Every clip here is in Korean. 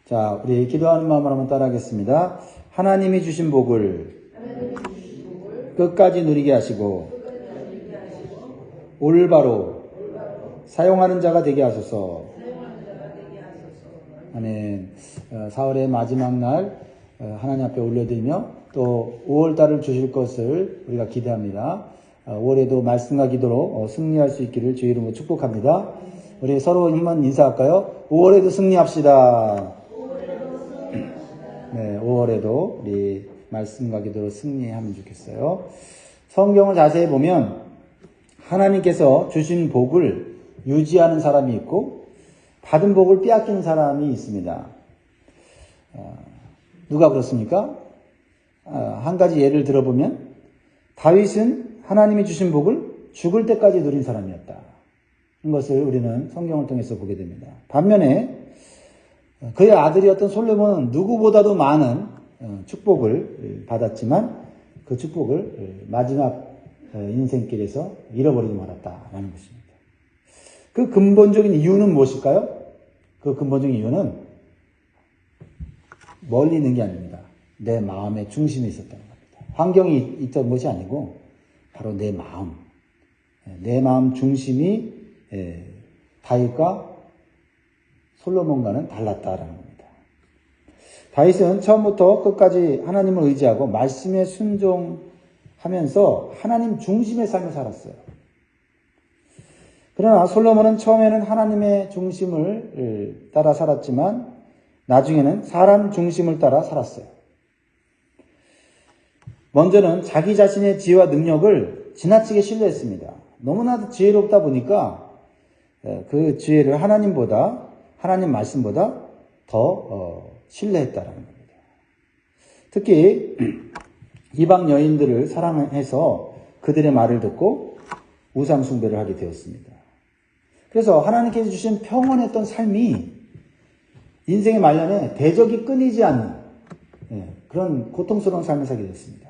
자, 우리 기도하는 마음으로 한번 따라하겠습니다. 하나님이 주신 복을 끝까지 누리게 하시고 올바로 사용하는 자가 되게 하소서. 아멘. 4월의 마지막 날 하나님 앞에 올려드리며 또 5월달을 주실 것을 우리가 기대합니다. 5월에도 말씀과 기도로 승리할 수 있기를 주의 이름으로 축복합니다. 우리 서로 한번 인사할까요? 5월에도 승리합시다. 네, 5월에도 우리 말씀과 기도로 승리하면 좋겠어요. 성경을 자세히 보면 하나님께서 주신 복을 유지하는 사람이 있고 받은 복을 빼앗기는 사람이 있습니다. 누가 그렇습니까? 한 가지 예를 들어보면 다윗은 하나님이 주신 복을 죽을 때까지 누린 사람이었다. 이것을 우리는 성경을 통해서 보게 됩니다. 반면에 그의 아들이었던 솔로몬은 누구보다도 많은 축복을 받았지만 그 축복을 마지막 인생길에서 잃어버리고 말았다라는 것입니다. 그 근본적인 이유는 무엇일까요? 그 근본적인 이유는 멀리 있는 게 아닙니다. 내 마음의 중심에 있었다는 겁니다. 환경이 있던 것이 아니고 바로 내 마음 중심이 다윗과 솔로몬과는 달랐다라는 겁니다. 다윗은 처음부터 끝까지 하나님을 의지하고 말씀에 순종하면서 하나님 중심의 삶을 살았어요. 그러나 솔로몬은 처음에는 하나님의 중심을 따라 살았지만 나중에는 사람 중심을 따라 살았어요. 먼저는 자기 자신의 지혜와 능력을 지나치게 신뢰했습니다. 너무나도 지혜롭다 보니까 그 지혜를 하나님 말씀보다 더 신뢰했다라는 겁니다. 특히 이방 여인들을 사랑해서 그들의 말을 듣고 우상 숭배를 하게 되었습니다. 그래서 하나님께서 주신 평온했던 삶이 인생의 말년에 대적이 끊이지 않는 그런 고통스러운 삶을 살게 됐습니다.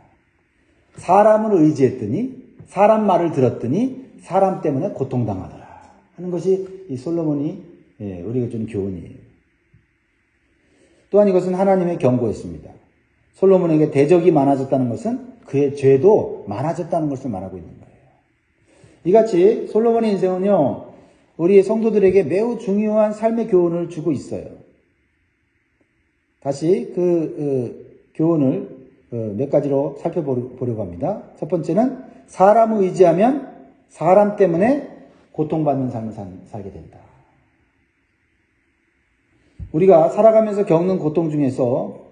사람을 의지했더니 사람 말을 들었더니 사람 때문에 고통당하더라 하는 것이 이 솔로몬이 우리에게 준 교훈이에요. 또한 이것은 하나님의 경고였습니다. 솔로몬에게 대적이 많아졌다는 것은 그의 죄도 많아졌다는 것을 말하고 있는 거예요. 이같이 솔로몬의 인생은요, 우리 성도들에게 매우 중요한 삶의 교훈을 주고 있어요. 다시 그 교훈을 몇 가지로 살펴보려고 합니다. 첫 번째는 사람을 의지하면 사람 때문에 고통받는 삶을 살게 된다. 우리가 살아가면서 겪는 고통 중에서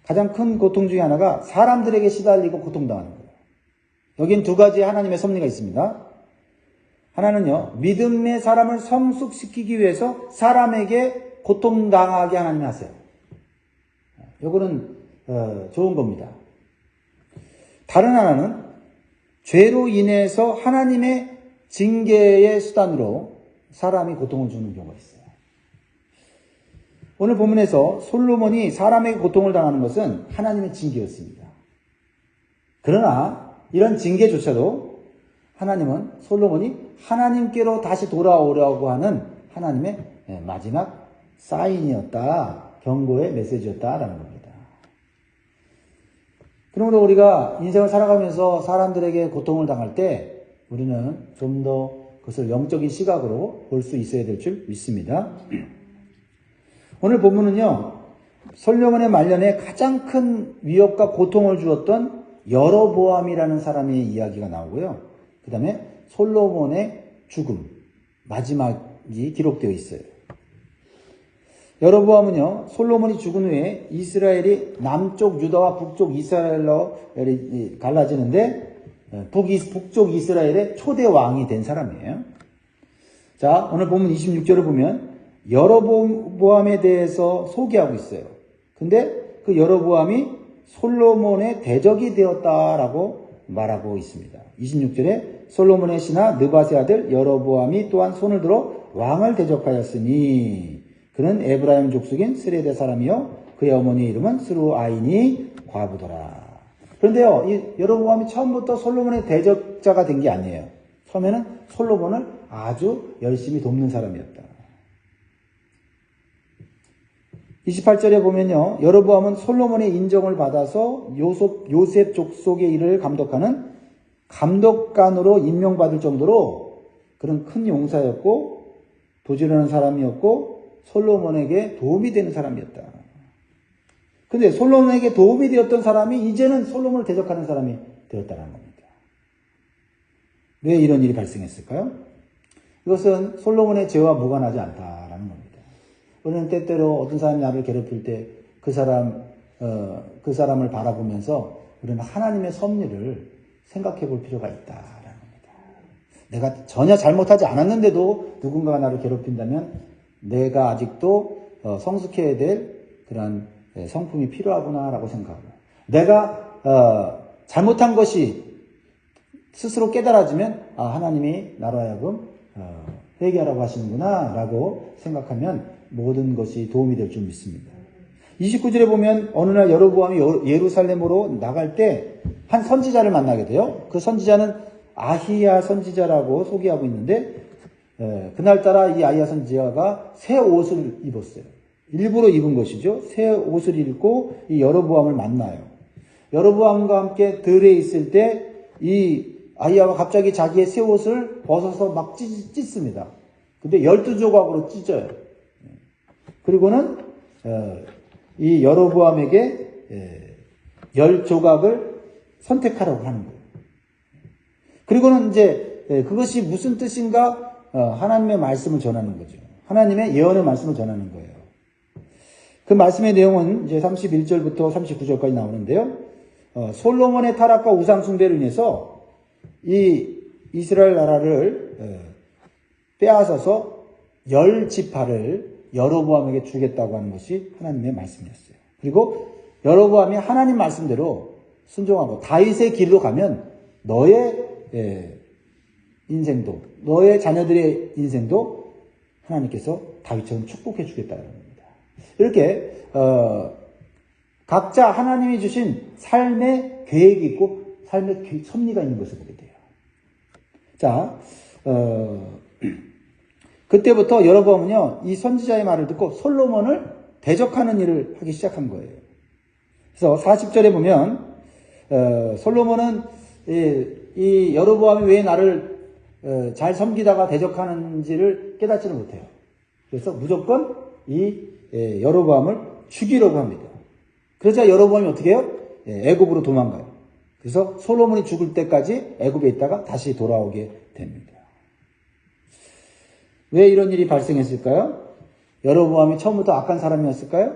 가장 큰 고통 중에 하나가 사람들에게 시달리고 고통당하는 거예요. 여긴 두 가지 하나님의 섭리가 있습니다. 하나는요, 믿음의 사람을 성숙시키기 위해서 사람에게 고통당하게 하나님이 하세요. 요거는 좋은 겁니다. 다른 하나는 죄로 인해서 하나님의 징계의 수단으로 사람이 고통을 주는 경우가 있어요. 오늘 본문에서 솔로몬이 사람에게 고통을 당하는 것은 하나님의 징계였습니다. 그러나 이런 징계조차도 하나님은 솔로몬이 하나님께로 다시 돌아오려고 하는 하나님의 마지막 사인이었다, 경고의 메시지였다라는 겁니다. 그러므로 우리가 인생을 살아가면서 사람들에게 고통을 당할 때 우리는 좀 더 그것을 영적인 시각으로 볼 수 있어야 될 줄 믿습니다. 오늘 본문은요, 솔로몬의 말년에 가장 큰 위협과 고통을 주었던 여로보암이라는 사람의 이야기가 나오고요. 그 다음에 솔로몬의 죽음, 마지막이 기록되어 있어요. 여로보암은요, 솔로몬이 죽은 후에 이스라엘이 남쪽 유다와 북쪽 이스라엘로 갈라지는데 북쪽 이스라엘의 초대 왕이 된 사람이에요. 자, 오늘 본문 26절을 보면 여로보암에 대해서 소개하고 있어요. 근데 그 여로보암이 솔로몬의 대적이 되었다라고 말하고 있습니다. 26절에 솔로몬의 신하 느밧의 아들 여로보암이 또한 손을 들어 왕을 대적하였으니 그는 에브라임 족속인 스레데 사람이요 그의 어머니의 이름은 스루아인이 과부더라. 그런데요, 이 여로보암이 처음부터 솔로몬의 대적자가 된 게 아니에요. 처음에는 솔로몬을 아주 열심히 돕는 사람이었다. 28절에 보면요. 여로보암은 솔로몬의 인정을 받아서 요셉 족속의 일을 감독하는 감독관으로 임명받을 정도로 그런 큰 용사였고 도지르는 사람이었고 솔로몬에게 도움이 되는 사람이었다. 근데 솔로몬에게 도움이 되었던 사람이 이제는 솔로몬을 대적하는 사람이 되었다는 겁니다. 왜 이런 일이 발생했을까요? 이것은 솔로몬의 죄와 무관하지 않다라는 겁니다. 우리는 때때로 어떤 사람이 나를 괴롭힐 때 그 사람을 바라보면서 우리는 하나님의 섭리를 생각해 볼 필요가 있다라는 겁니다. 내가 전혀 잘못하지 않았는데도 누군가가 나를 괴롭힌다면 내가 아직도 성숙해야 될 그런 성품이 필요하구나라고 생각하고, 내가 잘못한 것이 스스로 깨달아지면 하나님이 나로 하여금 회개하라고 하시는구나 라고 생각하면 모든 것이 도움이 될 줄 믿습니다. 29절에 보면 어느 날 여로보암이 예루살렘으로 나갈 때 한 선지자를 만나게 돼요. 그 선지자는 아히야 선지자라고 소개하고 있는데 그날따라 이 아히야 선지자가 새 옷을 입었어요. 일부러 입은 것이죠. 새 옷을 입고 이 여로보암을 만나요. 여로보암과 함께 들에 있을 때 이 아히야가 갑자기 자기의 새 옷을 벗어서 막 찢습니다. 근데 12조각으로 찢어요. 그리고는 이 여로보암에게 10조각을 선택하라고 하는 거예요. 그리고는 이제 그것이 무슨 뜻인가? 하나님의 말씀을 전하는 거죠. 하나님의 예언의 말씀을 전하는 거예요. 그 말씀의 내용은 이제 31절부터 39절까지 나오는데요. 솔로몬의 타락과 우상 숭배로 인해서 이 이스라엘 나라를 빼앗아서 10지파를 여로보암에게 주겠다고 하는 것이 하나님의 말씀이었어요. 그리고 여로보암이 하나님 말씀대로 순종하고 다윗의 길로 가면 너의 인생도, 너의 자녀들의 인생도 하나님께서 다윗처럼 축복해 주겠다는 겁니다. 이렇게 각자 하나님이 주신 삶의 계획이 있고 삶의 섭리가 있는 것을 보게 돼요. 자, 그때부터 여로보암은요, 이 선지자의 말을 듣고 솔로몬을 대적하는 일을 하기 시작한 거예요. 그래서 40절에 보면 솔로몬은 이 여로보암이 왜 나를 잘 섬기다가 대적하는지를 깨닫지는 못해요. 그래서 무조건 이 여로보암을 죽이려고 합니다. 그러자 여로보암이 어떻게 해요? 애굽으로 도망가요. 그래서 솔로몬이 죽을 때까지 애굽에 있다가 다시 돌아오게 됩니다. 왜 이런 일이 발생했을까요? 여로보암이 처음부터 악한 사람이었을까요?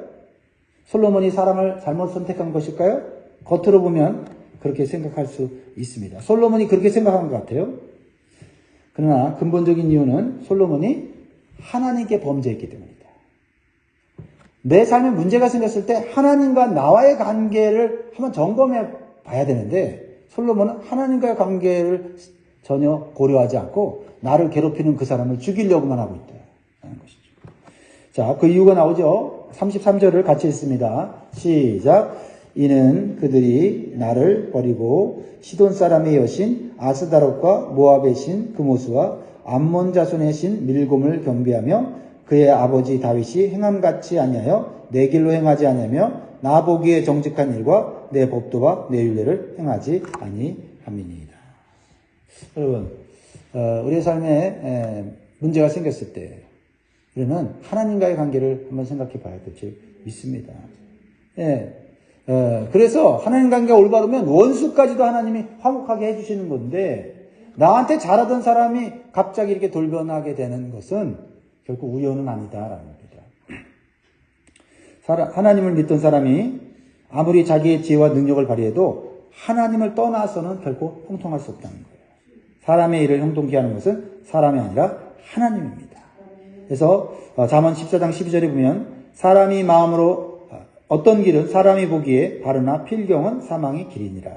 솔로몬이 사람을 잘못 선택한 것일까요? 겉으로 보면 그렇게 생각할 수 있습니다. 솔로몬이 그렇게 생각한 것 같아요. 그러나 근본적인 이유는 솔로몬이 하나님께 범죄했기 때문입니다. 내 삶에 문제가 생겼을 때 하나님과 나와의 관계를 한번 점검해 봐야 되는데 솔로몬은 하나님과의 관계를 전혀 고려하지 않고 나를 괴롭히는 그 사람을 죽이려고만 하고 있다는 것이죠. 자, 그 이유가 나오죠. 33절을 같이 읽습니다. 시작. 이는 그들이 나를 버리고 시돈 사람의 여신 아스다롯과 모압의 신 그모스와 암몬 자손의 신 밀곰을 경배하며 그의 아버지 다윗이 행함같이 아니하여 내 길로 행하지 아니하며 나 보기에 정직한 일과 내 법도와 내 율례를 행하지 아니함이니이다. 여러분, 우리의 삶에 문제가 생겼을 때 우리는 하나님과의 관계를 한번 생각해 봐야 될 줄 믿습니다. 그래서 하나님 관계가 올바르면 원수까지도 하나님이 화목하게 해주시는 건데 나한테 잘하던 사람이 갑자기 이렇게 돌변하게 되는 것은 결국 우연은 아니다라는 겁니다. 하나님을 믿던 사람이 아무리 자기의 지혜와 능력을 발휘해도 하나님을 떠나서는 결코 형통할 수 없다는 거예요. 사람의 일을 형통케 하는 것은 사람이 아니라 하나님입니다. 그래서 잠언 14장 12절에 보면 사람이 마음으로 어떤 길은 사람이 보기에 바르나 필경은 사망의 길이니라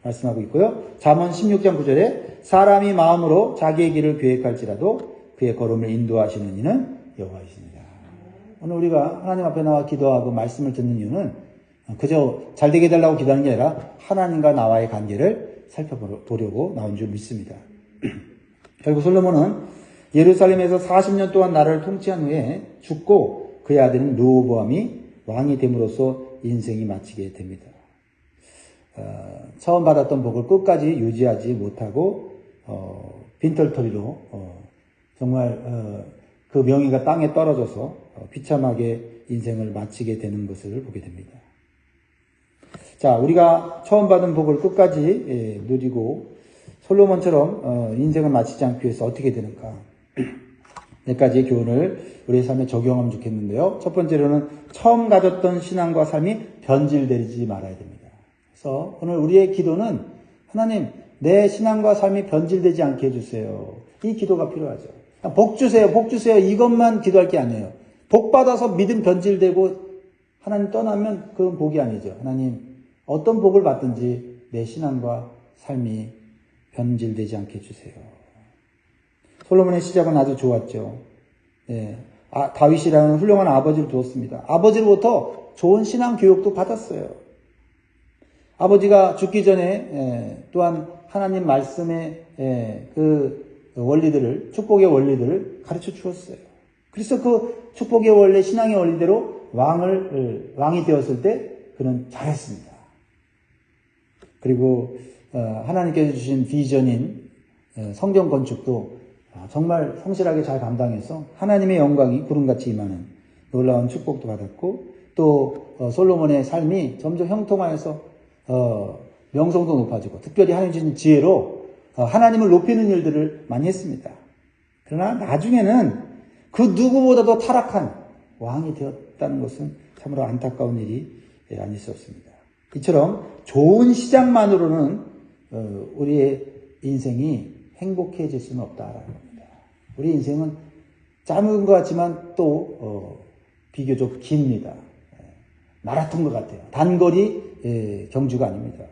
말씀하고 있고요. 잠언 16장 9절에 사람이 마음으로 자기의 길을 계획할지라도 그의 걸음을 인도하시는 이는 여호와이십니다. 오늘 우리가 하나님 앞에 나와 기도하고 말씀을 듣는 이유는 그저 잘되게 해달라고 기도하는 게 아니라 하나님과 나와의 관계를 살펴보려고 나온 줄 믿습니다. 결국 솔로몬은 예루살렘에서 40년 동안 나라를 통치한 후에 죽고 그의 아들인 르호보암이 왕이 됨으로써 인생이 마치게 됩니다. 처음 받았던 복을 끝까지 유지하지 못하고 빈털터리로 정말 그 명예가 땅에 떨어져서 비참하게 인생을 마치게 되는 것을 보게 됩니다. 자, 우리가 처음 받은 복을 끝까지 누리고 솔로몬처럼 인생을 마치지 않기 위해서 어떻게 되는가? 몇 가지의 교훈을 우리의 삶에 적용하면 좋겠는데요. 첫 번째로는 처음 가졌던 신앙과 삶이 변질되지 말아야 됩니다. 그래서 오늘 우리의 기도는 하나님, 내 신앙과 삶이 변질되지 않게 해주세요. 이 기도가 필요하죠. 복 주세요, 복 주세요. 이것만 기도할 게 아니에요. 복 받아서 믿음 변질되고 하나님 떠나면 그건 복이 아니죠. 하나님, 어떤 복을 받든지 내 신앙과 삶이 변질되지 않게 해주세요. 솔로몬의 시작은 아주 좋았죠. 네. 다윗이라는 훌륭한 아버지를 두었습니다. 아버지로부터 좋은 신앙 교육도 받았어요. 아버지가 죽기 전에 또한 하나님 말씀의 그 원리들을, 축복의 원리들을 가르쳐 주었어요. 그래서 그 축복의 원리, 신앙의 원리대로 왕이 되었을 때 그는 잘했습니다. 그리고 하나님께서 주신 비전인 성경 건축도 정말 성실하게 잘 감당해서 하나님의 영광이 구름같이 임하는 놀라운 축복도 받았고, 또 솔로몬의 삶이 점점 형통하여서 명성도 높아지고, 특별히 하나님 주신 지혜로 하나님을 높이는 일들을 많이 했습니다. 그러나 나중에는 그 누구보다도 타락한 왕이 되었다는 것은 참으로 안타까운 일이 아닐 수 없습니다. 이처럼 좋은 시작만으로는 우리의 인생이 행복해질 수는 없다라는 겁니다. 우리 인생은 짧은 것 같지만 또 비교적 깁니다. 마라톤 것 같아요. 단거리 경주가 아닙니다.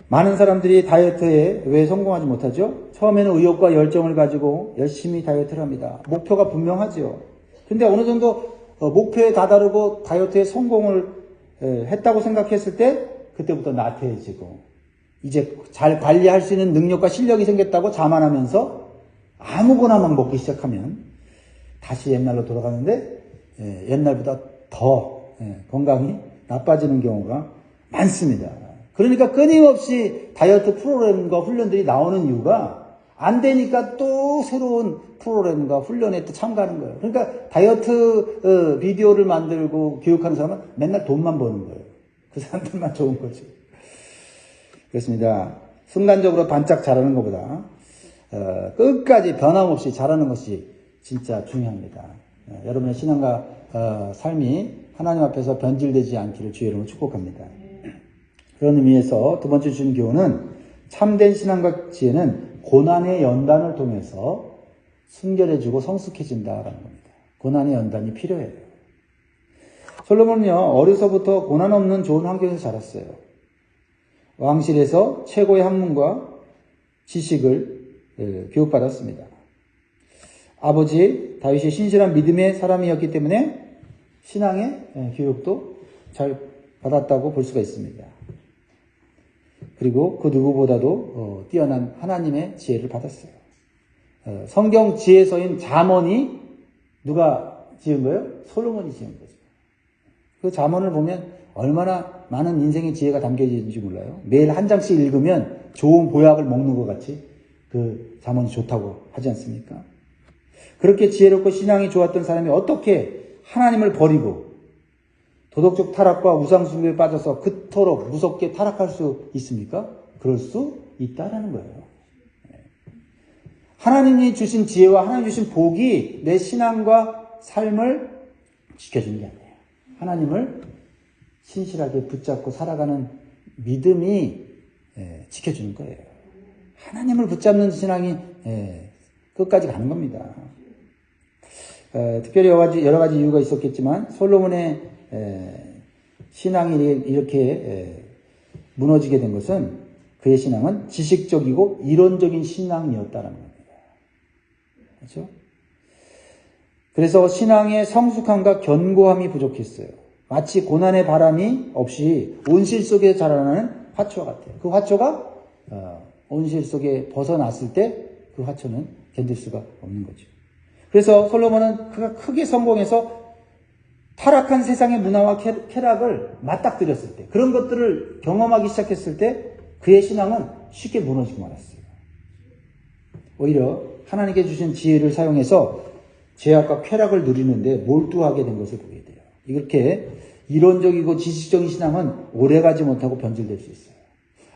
많은 사람들이 다이어트에 왜 성공하지 못하죠? 처음에는 의욕과 열정을 가지고 열심히 다이어트를 합니다. 목표가 분명하죠. 근데 어느 정도 목표에 다다르고 다이어트에 성공을 했다고 생각했을 때 그때부터 나태해지고, 이제 잘 관리할 수 있는 능력과 실력이 생겼다고 자만하면서 아무거나 막 먹기 시작하면 다시 옛날로 돌아가는데 옛날보다 더 건강이 나빠지는 경우가 많습니다. 그러니까 끊임없이 다이어트 프로그램과 훈련들이 나오는 이유가 안 되니까 또 새로운 프로그램과 훈련에 또 참가하는 거예요. 그러니까 다이어트 비디오를 만들고 교육하는 사람은 맨날 돈만 버는 거예요. 그 사람들만 좋은 거죠. 그렇습니다. 순간적으로 반짝 자라는 것보다 끝까지 변함없이 자라는 것이 진짜 중요합니다. 여러분의 신앙과 삶이 하나님 앞에서 변질되지 않기를 주의 이름으로 축복합니다. 그런 의미에서 두 번째 주신 교훈은 참된 신앙과 지혜는 고난의 연단을 통해서 순결해지고 성숙해진다라는 겁니다. 고난의 연단이 필요해요. 솔로몬은요, 어려서부터 고난 없는 좋은 환경에서 자랐어요. 왕실에서 최고의 학문과 지식을 교육받았습니다. 아버지 다윗이 신실한 믿음의 사람이었기 때문에 신앙의 교육도 잘 받았다고 볼 수가 있습니다. 그리고 그 누구보다도 뛰어난 하나님의 지혜를 받았어요. 성경 지혜서인 잠언이 누가 지은 거예요? 솔로몬이 지은 거죠. 그 잠언을 보면 얼마나 많은 인생의 지혜가 담겨져 있는지 몰라요. 매일 한 장씩 읽으면 좋은 보약을 먹는 것 같이 그 잠언이 좋다고 하지 않습니까? 그렇게 지혜롭고 신앙이 좋았던 사람이 어떻게 하나님을 버리고 도덕적 타락과 우상숭배에 빠져서 그토록 무섭게 타락할 수 있습니까? 그럴 수 있다라는 거예요. 하나님이 주신 지혜와 하나님 주신 복이 내 신앙과 삶을 지켜주는 게 아니에요. 하나님을 신실하게 붙잡고 살아가는 믿음이 지켜주는 거예요. 하나님을 붙잡는 신앙이 끝까지 가는 겁니다. 특별히 여러 가지 이유가 있었겠지만 솔로몬의 신앙이 이렇게 무너지게 된 것은 그의 신앙은 지식적이고 이론적인 신앙이었다는 겁니다. 그렇죠? 그래서 신앙의 성숙함과 견고함이 부족했어요. 마치 고난의 바람이 없이 온실 속에 자라나는 화초와 같아요. 그 화초가 온실 속에 벗어났을 때 그 화초는 견딜 수가 없는 거죠. 그래서 솔로몬은 그가 크게 성공해서 타락한 세상의 문화와 쾌락을 맞닥뜨렸을 때, 그런 것들을 경험하기 시작했을 때 그의 신앙은 쉽게 무너지고 말았어요. 오히려 하나님께 주신 지혜를 사용해서 죄악과 쾌락을 누리는데 몰두하게 된 것을 보게 돼요. 이렇게 이론적이고 지식적인 신앙은 오래가지 못하고 변질될 수 있어요.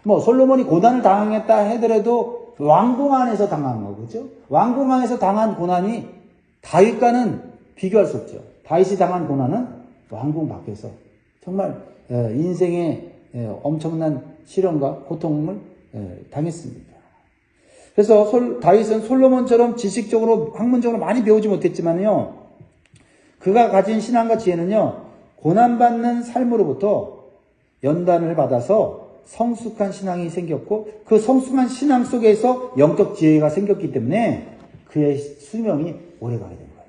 뭐 솔로몬이 고난을 당했다 하더라도 왕궁 안에서 당한 거, 그죠? 왕궁 안에서 당한 고난이 다윗과는 비교할 수 없죠. 다윗이 당한 고난은 왕궁 밖에서 정말 인생의 엄청난 시련과 고통을 당했습니다. 그래서 다윗은 솔로몬처럼 지식적으로 학문적으로 많이 배우지 못했지만요, 그가 가진 신앙과 지혜는요, 고난받는 삶으로부터 연단을 받아서 성숙한 신앙이 생겼고, 그 성숙한 신앙 속에서 영적 지혜가 생겼기 때문에 그의 수명이 오래가게 된 거예요.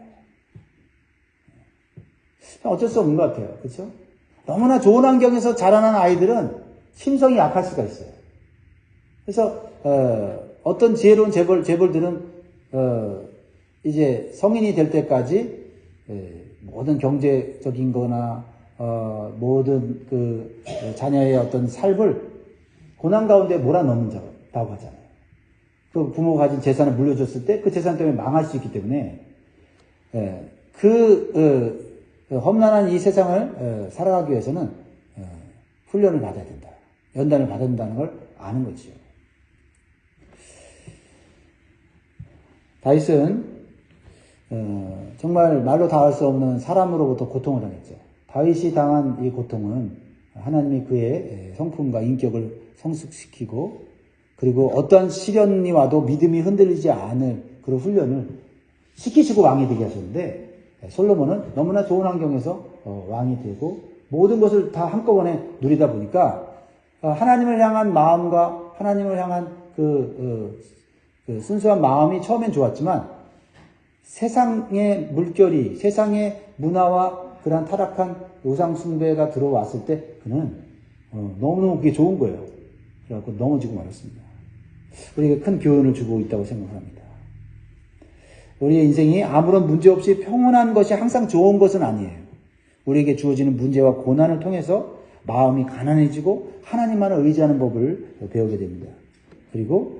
어쩔 수 없는 것 같아요. 그렇죠? 너무나 좋은 환경에서 자라난 아이들은 심성이 약할 수가 있어요. 그래서 어떤 지혜로운 재벌들은 이제 성인이 될 때까지 모든 경제적인 거나 모든 그 자녀의 어떤 삶을 고난 가운데 몰아넣는다고 하잖아요. 그 부모가 가진 재산을 물려줬을 때 그 재산 때문에 망할 수 있기 때문에 험난한 이 세상을 살아가기 위해서는 훈련을 받아야 된다. 연단을 받아야 된다는 걸 아는 거지요. 다윗은 정말 말로 다 할 수 없는 사람으로부터 고통을 당했죠. 다윗이 당한 이 고통은 하나님이 그의 성품과 인격을 성숙시키고, 그리고 어떠한 시련이 와도 믿음이 흔들리지 않을 그런 훈련을 시키시고 왕이 되게 하셨는데, 솔로몬은 너무나 좋은 환경에서 왕이 되고 모든 것을 다 한꺼번에 누리다 보니까 하나님을 향한 마음과 하나님을 향한 그 순수한 마음이 처음엔 좋았지만, 세상의 물결이, 세상의 문화와 그런 타락한 우상숭배가 들어왔을 때 그는 너무너무 그게 좋은 거예요. 그래갖고 넘어지고 말았습니다. 우리에게 큰 교훈을 주고 있다고 생각합니다. 우리의 인생이 아무런 문제 없이 평온한 것이 항상 좋은 것은 아니에요. 우리에게 주어지는 문제와 고난을 통해서 마음이 가난해지고 하나님만을 의지하는 법을 배우게 됩니다. 그리고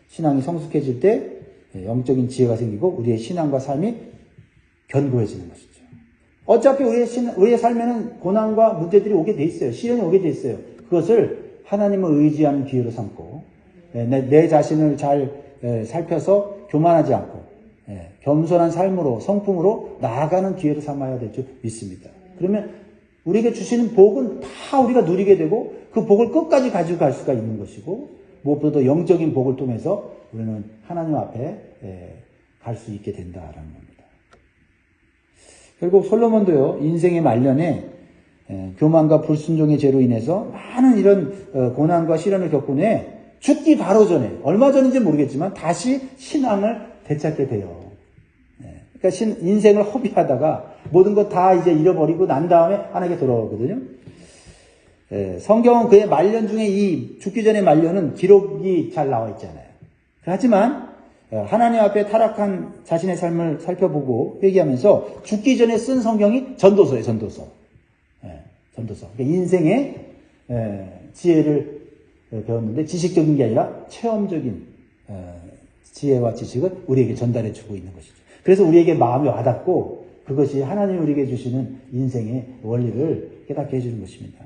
신앙이 성숙해질 때 영적인 지혜가 생기고 우리의 신앙과 삶이 견고해지는 것이죠. 어차피 우리의 삶에는 고난과 문제들이 오게 돼 있어요. 시련이 오게 돼 있어요. 그것을 하나님을 의지하는 기회로 삼고 내 자신을 잘 살펴서 교만하지 않고 겸손한 삶으로, 성품으로 나아가는 기회로 삼아야 될 줄 믿습니다. 그러면 우리에게 주시는 복은 다 우리가 누리게 되고 그 복을 끝까지 가지고 갈 수가 있는 것이고, 무엇보다도 영적인 복을 통해서 우리는 하나님 앞에 갈 수 있게 된다라는 겁니다. 결국 솔로몬도요, 인생의 말년에 교만과 불순종의 죄로 인해서 많은 이런 고난과 시련을 겪은 후에 죽기 바로 전에, 얼마 전인지 모르겠지만 다시 신앙을 되찾게 돼요. 그러니까 인생을 허비하다가 모든 것 다 이제 잃어버리고 난 다음에 하나님께 돌아오거든요. 성경은 그의 말년 중에 이 죽기 전의 말년은 기록이 잘 나와 있잖아요. 하지만 하나님 앞에 타락한 자신의 삶을 살펴보고 회개하면서 죽기 전에 쓴 성경이 전도서예요. 전도서. 그러니까 인생의 지혜를 배웠는데 지식적인 게 아니라 체험적인 지혜와 지식을 우리에게 전달해 주고 있는 것이죠. 그래서 우리에게 마음이 와닿고 그것이 하나님이 우리에게 주시는 인생의 원리를 깨닫게 해주는 것입니다.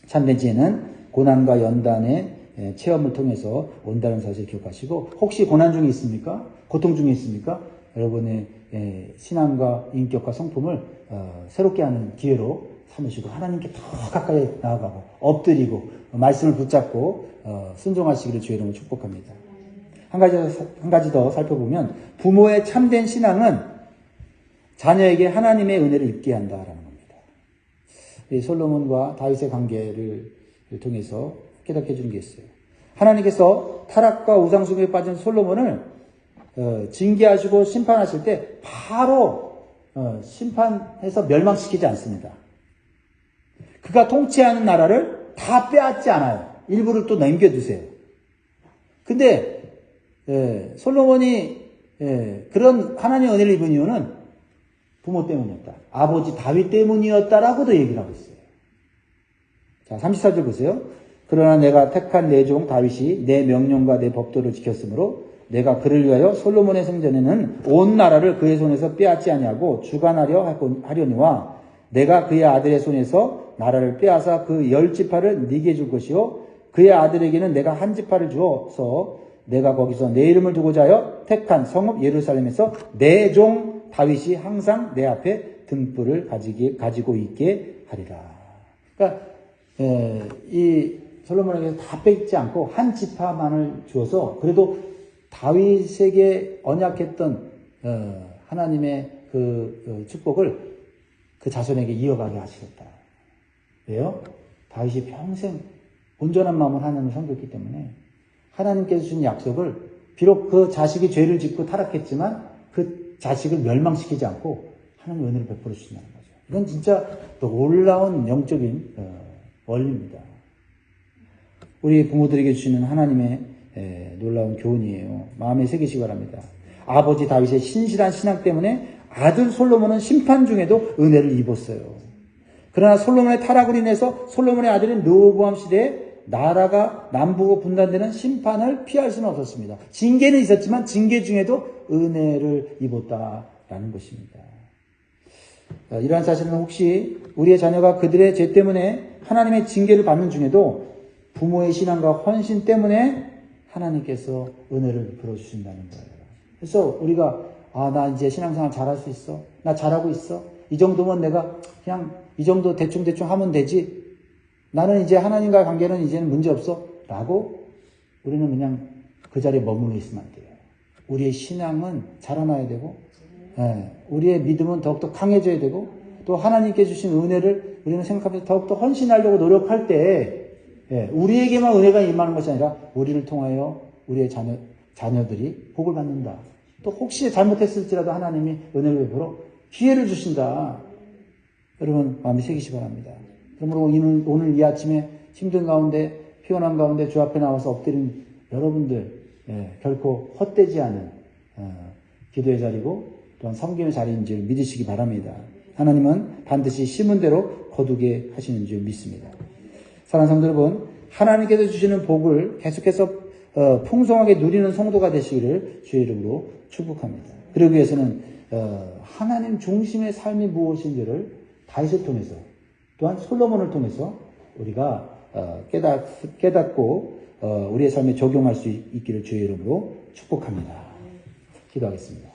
참된 지혜는 고난과 연단의 체험을 통해서 온다는 사실을 기억하시고, 혹시 고난 중에 있습니까? 고통 중에 있습니까? 여러분의 신앙과 인격과 성품을 새롭게 하는 기회로 삼으시고 하나님께 더 가까이 나아가고 엎드리고 말씀을 붙잡고 순종하시기를 주의 이름으로 축복합니다. 한 가지 더 살펴보면 부모의 참된 신앙은 자녀에게 하나님의 은혜를 입게 한다라는 겁니다. 이 솔로몬과 다윗의 관계를 통해서 깨닫게 해주는 게 있어요. 하나님께서 타락과 우상숭배에 빠진 솔로몬을 징계하시고 심판하실 때 바로 심판해서 멸망시키지 않습니다. 그가 통치하는 나라를 다 빼앗지 않아요. 일부를 또 남겨두세요. 근데 솔로몬이 그런 하나님의 은혜를 입은 이유는 부모 때문이었다. 아버지 다윗 때문이었다라고도 얘기를 하고 있어요. 자, 34절 보세요. 그러나 내가 택한 내 종 다윗이 내 명령과 내 법도를 지켰으므로 내가 그를 위하여 솔로몬의 성전에는 온 나라를 그의 손에서 빼앗지 아니하고 주관하려 하려니와 내가 그의 아들의 손에서 나라를 빼앗아 그 10지파를 네게 줄 것이요 그의 아들에게는 내가 한 지파를 주어서 내가 거기서 내 이름을 두고자 하여 택한 성읍 예루살렘에서 내 종 다윗이 항상 내 앞에 등불을 가지고 있게 하리라. 그러니까 이 솔로몬에게 다 뺏지 않고 한 지파만을 주어서 그래도 다윗에게 언약했던 하나님의 그 축복을 그 자손에게 이어가게 하시겠다. 왜요? 다윗이 평생 온전한 마음으로 하나님을 섬겼기 때문에 하나님께서 주신 약속을 비록 그 자식이 죄를 짓고 타락했지만 그 자식을 멸망시키지 않고 하나님의 은혜를 베풀어 주신다는 거죠. 이건 진짜 놀라운 영적인 원리입니다. 우리 부모들에게 주시는 하나님의 놀라운 교훈이에요. 마음에 새기시기 바랍니다. 아버지 다윗의 신실한 신앙 때문에 아들 솔로몬은 심판 중에도 은혜를 입었어요. 그러나 솔로몬의 타락으로 인해서 솔로몬의 아들인 르호보암 시대에 나라가 남북으로 분단되는 심판을 피할 수는 없었습니다. 징계는 있었지만 징계 중에도 은혜를 입었다라는 것입니다. 이러한 사실은 혹시 우리의 자녀가 그들의 죄 때문에 하나님의 징계를 받는 중에도 부모의 신앙과 헌신 때문에 하나님께서 은혜를 베풀어 주신다는 거예요. 그래서 우리가 나 이제 신앙생활 잘할 수 있어. 나 잘하고 있어. 이 정도면 내가 그냥 이 정도 대충 하면 되지. 나는 이제 하나님과의 관계는 이제는 문제 없어. 라고 우리는 그냥 그 자리에 머물러 있으면 안 돼요. 우리의 신앙은 자라나야 되고 우리의 믿음은 더욱더 강해져야 되고 또 하나님께 주신 은혜를 우리는 생각하면서 더욱더 헌신하려고 노력할 때 우리에게만 은혜가 임하는 것이 아니라 우리를 통하여 우리의 자녀들이 복을 받는다. 또 혹시 잘못했을지라도 하나님이 은혜를 베풀어 기회를 주신다. 여러분 마음에 새기시 바랍니다. 그러므로 오늘 이 아침에 힘든 가운데 피곤한 가운데 주 앞에 나와서 엎드린 여러분들 결코 헛되지 않은 기도의 자리고 또한 섬김의 자리인 줄 믿으시기 바랍니다. 하나님은 반드시 심은 대로 거두게 하시는 줄 믿습니다. 사랑하는 성도 여러분, 하나님께서 주시는 복을 계속해서 풍성하게 누리는 성도가 되시기를 주의 이름으로 축복합니다. 그러기 위해서는 하나님 중심의 삶이 무엇인지를 다윗을 통해서 또한 솔로몬을 통해서 우리가 깨닫고 우리의 삶에 적용할 수 있기를 주의 이름으로 축복합니다. 기도하겠습니다.